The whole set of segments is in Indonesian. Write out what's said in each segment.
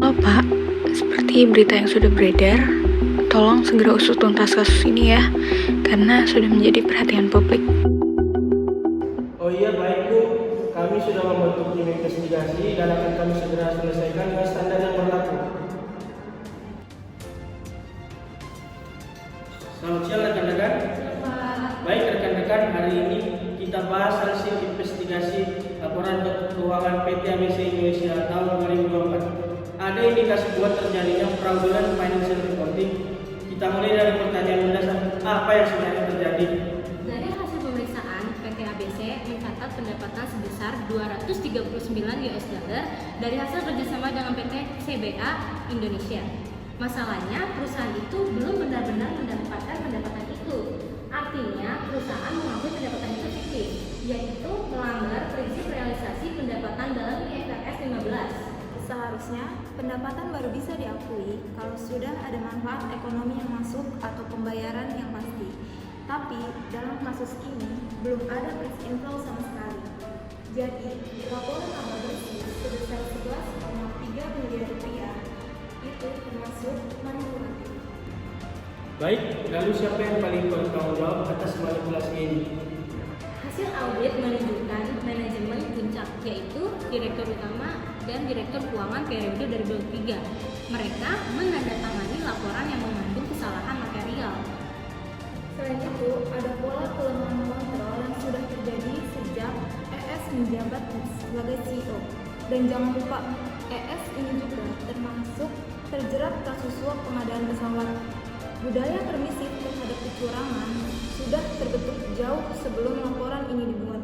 Oh Pak, seperti berita yang sudah beredar, tolong segera usut tuntas kasus ini ya, karena sudah menjadi perhatian publik. Oh iya, baik Bu. Kami sudah membentuk tim investigasi dan akan kami segera selesaikan dengan standar yang berlaku. Selamat siang rekan-rekan. Baik rekan-rekan, hari ini kita bahas hasil investigasi laporan keuangan PT ABC Indonesia tahun 2024. Ada indikasi kuat terjadinya fraudulent financial reporting. Kita mulai dari pertanyaan mendasar, apa yang sebenarnya terjadi? Dari hasil pemeriksaan, PT ABC mencatat pendapatan sebesar 239 US dollar dari hasil kerjasama dengan PT CBA Indonesia. Masalahnya, perusahaan itu belum benar-benar mendapatkan pendapatan itu. Artinya, perusahaan mengakui pendapatan itu fiktif, yaitu melanggar prinsip realisasi pendapatan dalam IFRS 15. Seharusnya, pendapatan baru bisa diakui kalau sudah ada manfaat ekonomi yang masuk atau pembayaran yang pasti. Tapi, dalam kasus ini, belum ada cash inflow sama sekali. Jadi, laporan laba bersih sebesar 11,3 miliar rupiah itu termasuk manipulatif. Baik, lalu siapa yang paling bertanggung jawab atas manipulasi ini? Hasil audit menunjukkan manajemen puncak, yaitu Direktur Utama dan Direktur Keuangan periode 2003. Mereka menandatangani laporan yang mengandung kesalahan material. Selain itu, ada pola kelemahan kontrol yang sudah terjadi sejak ES menjabat sebagai CEO. Dan jangan lupa, ES ini juga termasuk terjerat kasus suap pengadaan pesawat. Budaya permisif terhadap kecurangan sudah terbentuk jauh sebelum laporan ini dibuat.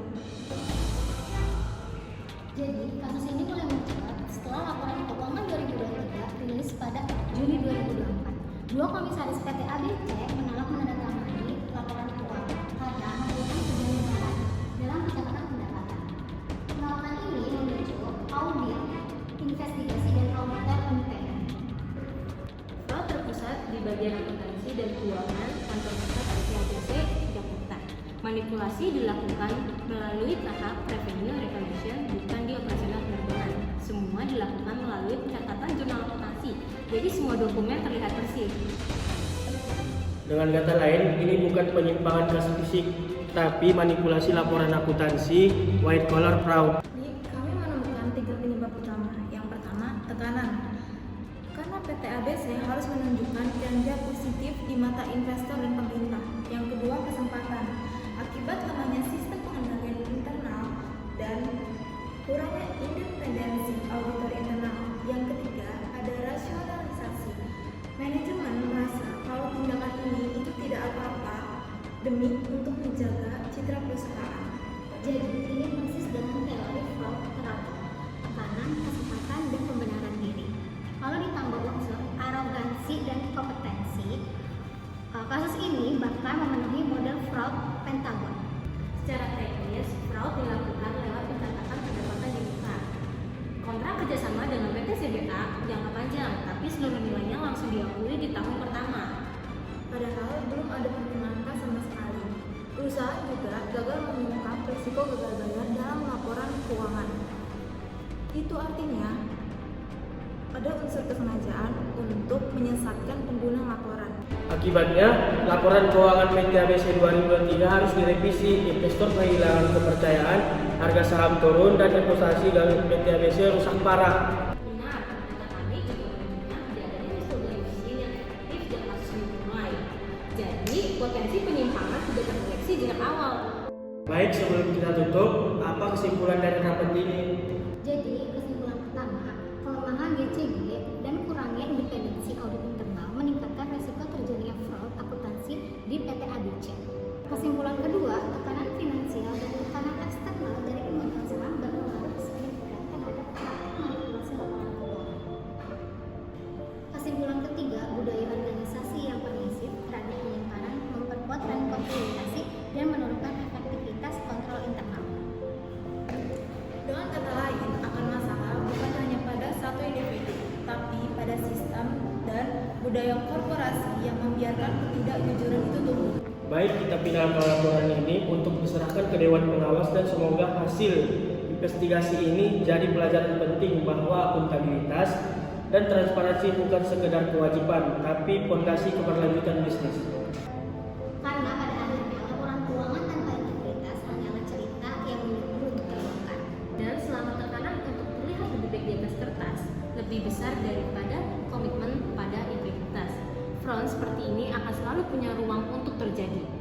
Jadi, kasus ini mulai mencuat setelah laporan keuangan 2023 rilis pada Juni 2024. Dua komisaris PT ABC menolak menandatangani laporan keuangan karena menemukan kejanggalan dalam pencatatan pendapatan. Penolakan ini memicu audit, investigasi, dan auditor independen. Fraud terpusat di bagian akuntansi dan keuangan kantor pusat PT ABC Jakarta. Manipulasi dilakukan melalui tahap revenue recognition, bukan di operasional penerbangan. Semua dilakukan melalui pencatatan jurnal akuntansi, jadi semua dokumen terlihat bersih. Dengan kata lain, ini bukan penyimpangan kas fisik, tapi manipulasi laporan akuntansi, white collar fraud. Kami menemukan 3 penyebab utama. Yang pertama, tekanan. Karena PT ABC harus menunjukkan kinerja positif di mata investor dan pemerintah. Yang kedua, kesempatan. Akibat lemahnya sistem pengendalian internal dan kurangnya independensi auditor internal. Yang ketiga, ada rasionalisasi. Manajemen merasa kalau tindakan ini itu tidak apa-apa demi untuk menjaga citra perusahaan. Jadi, ini persis dengan teori fraud teratur, tekanan, kesempatan, dan pembenaran diri. Kalau ditambah unsur arogansi dan kompetensi, kasus ini bakal memenuhi model fraud Pentagon. Secara teknis, fraud dilakukan lewat pencatatan pendapatan di muka. Kontrak kerjasama dengan PT CBA jangka panjang, tapi seluruh nilainya langsung diakui di tahun pertama. Padahal belum ada penerimaan kas sama sekali. Perusahaan juga gagal mengungkap risiko gagal bayar dalam laporan keuangan. Itu artinya ada unsur kesengajaan untuk menyesatkan pengguna laporan. Akibatnya, laporan keuangan PT ABC 2023 harus direvisi, investor kehilangan kepercayaan, harga saham turun, dan reputasi PT ABC rusak parah. Benar, data kami juga menunjukkan tidak adanya metodologi yang efektif dan kasus dimulai. Jadi, potensi penyimpangan sudah terdeteksi sejak awal. Baik, sebelum kita tutup, apa kesimpulan dari rapat ini? Jadi, kesimpulan pertama, kelemahan GCG dan kurangnya independensi audit internal meningkatkan resiko terjadinya fraud akuntansi di PT ABC. Kesimpulan kedua, tekanan finansial dan tekanan eksternal dari pemegang saham berpengaruh signifikan terhadap praktik manipulasi laporan keuangan. Kesimpulan ketiga, budaya organisasi yang permisif terhadap penyimpanan memperkuat rekonsiliasi dan menurunkan efektivitas kontrol internal. Dengan kata lain, akan masalah bukan hanya pada satu individu, tapi pada sistem dan budaya korporasi yang membiarkan ketidakjujuran itu tumbuh. Baik, kita pindahkan laporan ini untuk diserahkan ke Dewan Pengawas dan semoga hasil investigasi ini jadi pelajaran penting bahwa akuntabilitas dan transparansi bukan sekedar kewajiban, tapi fondasi keberlanjutan bisnis. Karena pada akhirnya laporan keuangan tanpa integritas hanyalah cerita yang menunggu untuk diungkap. Dan selama tekanan untuk terlihat lebih baik di atas kertas lebih besar daripada komitmen pada integritas, front seperti ini akan selalu punya ruang untuk terjadi.